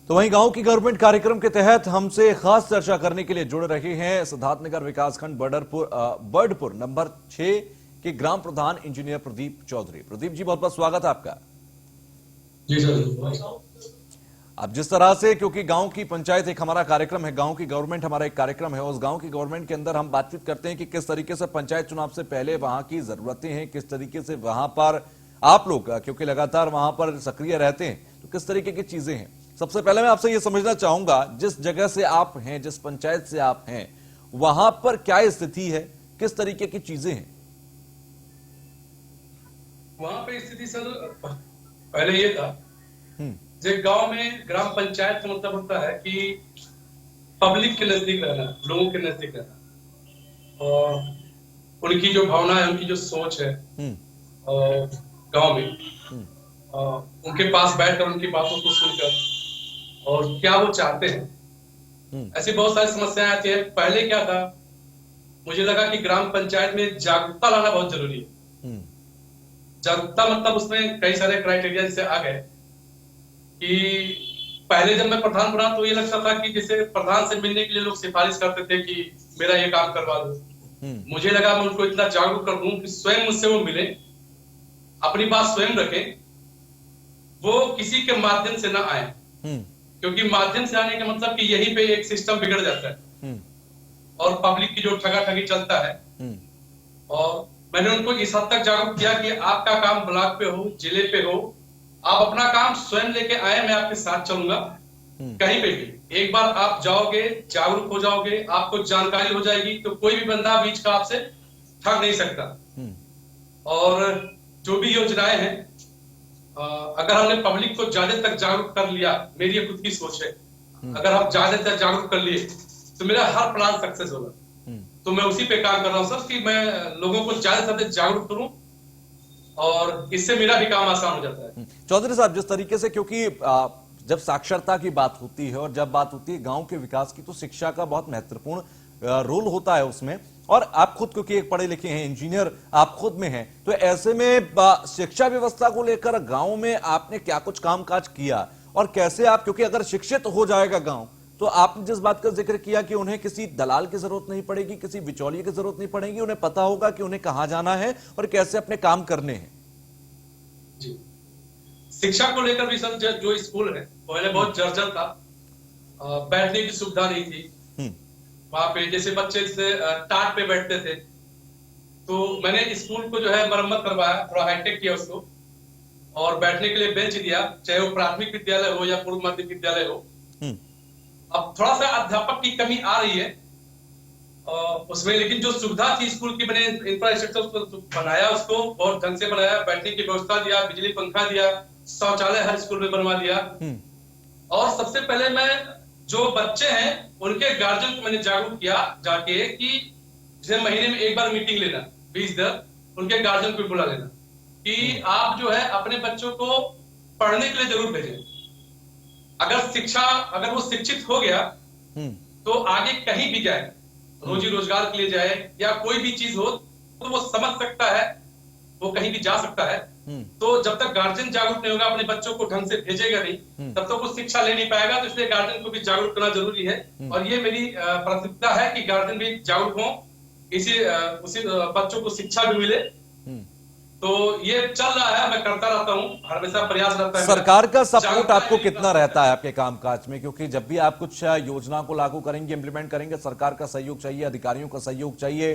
तो वहीं गांव की गवर्नमेंट कार्यक्रम के तहत हमसे खास चर्चा करने के लिए जुड़ रहे हैं सिद्धार्थनगर विकासखंड बर्डपुर नंबर 6 के ग्राम प्रधान इंजीनियर प्रदीप चौधरी। प्रदीप जी, बहुत बहुत स्वागत है आपका। जी सर। अब जिस तरह से, क्योंकि गांव की पंचायत एक हमारा कार्यक्रम है, गांव की गवर्नमेंट हमारा एक कार्यक्रम है, उस गांव की गवर्नमेंट के अंदर हम बातचीत करते हैं कि किस तरीके से पंचायत चुनाव से पहले वहां की जरूरतें हैं, किस तरीके से वहां पर आप लोग, क्योंकि लगातार वहां पर सक्रिय रहते हैं, तो किस तरीके की चीजें हैं। सबसे पहले मैं आपसे यह समझना चाहूंगा, जिस जगह से आप हैं, जिस पंचायत से आप हैं, वहां पर क्या स्थिति है, किस तरीके की चीजें हैं? वहां पे स्थिति सर पहले ये था, जो गांव में ग्राम पंचायत का मतलब होता है कि पब्लिक के नजदीक रहना, लोगों के नजदीक रहना और उनकी जो भावना है, उनकी जो सोच है गांव में, उनके पास बैठकर उनकी बातों को सुनकर और क्या वो चाहते हैं। ऐसी बहुत सारी समस्याएं आती है। पहले क्या था, मुझे लगा कि ग्राम पंचायत में जागरूकता लाना बहुत जरूरी है। जागरूकता मतलब उसमें कई सारे क्राइटेरिया जैसे आ गए कि पहले जब मैं प्रधान बना तो ये लगता था कि जैसे प्रधान से मिलने के लिए लोग सिफारिश करते थे कि मेरा ये काम करवा दो। मुझे लगा मैं उनको इतना जागरूक कर दूं कि स्वयं मुझसे वो मिले, अपनी बात स्वयं रखें, वो किसी के माध्यम से ना आए, क्योंकि माध्यम से आने का मतलब कि यहीं पे एक सिस्टम बिगड़ जाता है और पब्लिक की जो ठगाठगी चलता है। और मैंने उनको इस हद तक जागरूक किया कि आपका काम ब्लॉक पे हो, जिले पे हो, आप अपना काम स्वयं लेके आए, मैं आपके साथ चलूंगा कहीं पे भी। एक बार आप जाओगे, जागरूक हो जाओगे, आपको जानकारी हो जाएगी, तो कोई भी बंदा बीच का आपसे ठग नहीं सकता। और जो भी योजनाएं हैं, अगर हमने पब्लिक को ज्यादा तक जागरूक कर लिया, मेरी ये खुद की सोच है, अगर हम ज्यादा तक जागरूक कर लिए तो मेरा हर प्लान सक्सेस होगा। तो मैं उसी पे काम कर रहा हूँ सर कि मैं लोगों को ज्यादा से ज्यादा जागरूक करूं और इससे मेरा भी काम आसान हो जाता है। चौधरी साहब, जिस तरीके से, क्योंकि जब साक्षरता की बात होती है और जब बात होती है गांव के विकास की, तो शिक्षा का बहुत महत्वपूर्ण रोल होता है उसमें। और आप खुद, क्योंकि एक पढ़े लिखे हैं, इंजीनियर आप खुद में हैं, तो ऐसे में शिक्षा व्यवस्था को लेकर गांव में आपने क्या कुछ कामकाज किया और कैसे आप, क्योंकि अगर शिक्षित हो जाएगा गांव, तो आपने जिस बात का जिक्र किया कि उन्हें किसी दलाल की जरूरत नहीं पड़ेगी, किसी बिचौलिए की जरूरत नहीं पड़ेगी, उन्हें पता होगा कि उन्हें कहां जाना है और कैसे अपने काम करने हैं। जी, शिक्षा को लेकर भी सर जो स्कूल है पहले बहुत जर्जर था, बैठने की सुविधा नहीं थी वहां पे, जैसे बच्चे से टाट पे बैठते थे। तो मैंने स्कूल को जो है मरम्मत करवाया, थोड़ा हाईटेक किया उसको और बैठने के लिए बेंच दिया, चाहे वो प्राथमिक विद्यालय हो या पूर्व माध्यमिक विद्यालय हो। अब थोड़ा सा अध्यापक की कमी आ रही है उसमें, लेकिन जो सुविधा थी स्कूल की, मैंने इंफ्रास्ट्रक्चर बनाया, उसको बहुत ढंग से बनाया, बैठने की व्यवस्था दिया, बिजली पंखा दिया, शौचालय हर स्कूल में बनवा दिया। और सबसे पहले मैं जो बच्चे हैं उनके गार्जियन को मैंने जागरूक किया जाके कि जैसे महीने में एक बार मीटिंग लेना, 20 दिन उनके गार्जियन को बुला लेना कि आप जो है अपने बच्चों को पढ़ने के लिए जरूर भेजें। अगर वो शिक्षित हो गया तो आगे कहीं भी जाए, रोजी रोजगार के लिए जाए या कोई भी चीज हो, तो वो समझ सकता है, वो कहीं भी जा सकता है। तो जब तक गार्जियन जागरूक नहीं होगा, अपने बच्चों को ढंग से भेजेगा नहीं, तब तक वो शिक्षा ले नहीं पाएगा। तो इसलिए गार्जियन को भी जागरूक करना जरूरी है और ये मेरी प्राथमिकता है कि गार्जियन भी जागरूक हो, उसी बच्चों को शिक्षा भी मिले। तो ये चल रहा है, मैं करता रहता हूँ, हमेशा प्रयास रहता है। सरकार का सपोर्ट आपको कितना रहता है आपके कामकाज में? क्योंकि जब भी आप कुछ योजना को लागू करेंगे, इंप्लीमेंट करेंगे, सरकार का सहयोग चाहिए, अधिकारियों का सहयोग चाहिए,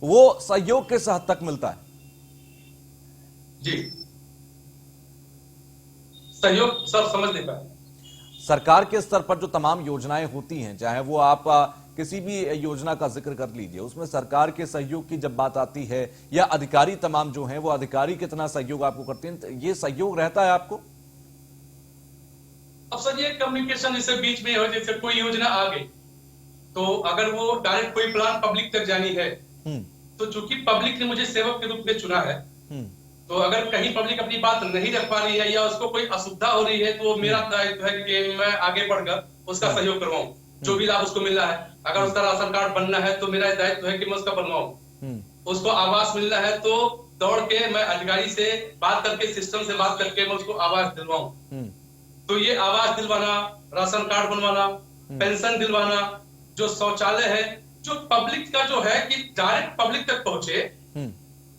वो सहयोग किस हद तक मिलता है? जी, सहयोग सर समझ नहीं पाए। सरकार के स्तर पर जो तमाम योजनाएं होती हैं, चाहे वो आप किसी भी योजना का जिक्र कर लीजिए, उसमें सरकार के सहयोग की जब बात आती है, या अधिकारी तमाम जो हैं, वो अधिकारी कितना सहयोग आपको करते हैं, ये सहयोग रहता है आपको? अब सर ये कम्युनिकेशन जैसे बीच में हो, जैसे कोई योजना आ गई तो अगर वो डायरेक्ट कोई प्लान पब्लिक तक जानी है, तो चूंकि पब्लिक ने मुझे सेवक के रूप में चुना है, तो अगर कहीं पब्लिक अपनी बात नहीं रख पा रही है या उसको कोई असुविधा हो रही है, तो मेरा दायित्व है कि मैं आगे बढ़कर उसका सहयोग करवाऊं, जो भी लाभ उसको मिल रहा है। अगर उसका राशन कार्ड बनना है तो मेरा दायित्व है कि मैं उसका बनवाऊं, उसको आवास मिलना है तो दौड़ के मैं अधिकारी से बात करके, सिस्टम से बात करके मैं उसको आवास दिलवाऊं। तो ये आवास दिलवाना, राशन कार्ड बनवाना, पेंशन दिलवाना, जो शौचालय है, जो पब्लिक का जो है कि डायरेक्ट पब्लिक तक पहुंचे,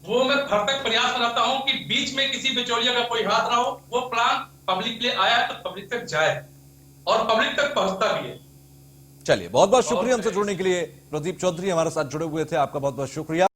वो मैं भरसक प्रयास करता हूं कि बीच में किसी बिचौलिया का कोई हाथ ना हो। वो प्लान पब्लिक के लिए आया तो पब्लिक तक जाए और पब्लिक तक पहुंचता भी है। चलिए, बहुत बहुत शुक्रिया हमसे जुड़ने के लिए। प्रदीप चौधरी हमारे साथ जुड़े हुए थे, आपका बहुत बहुत शुक्रिया।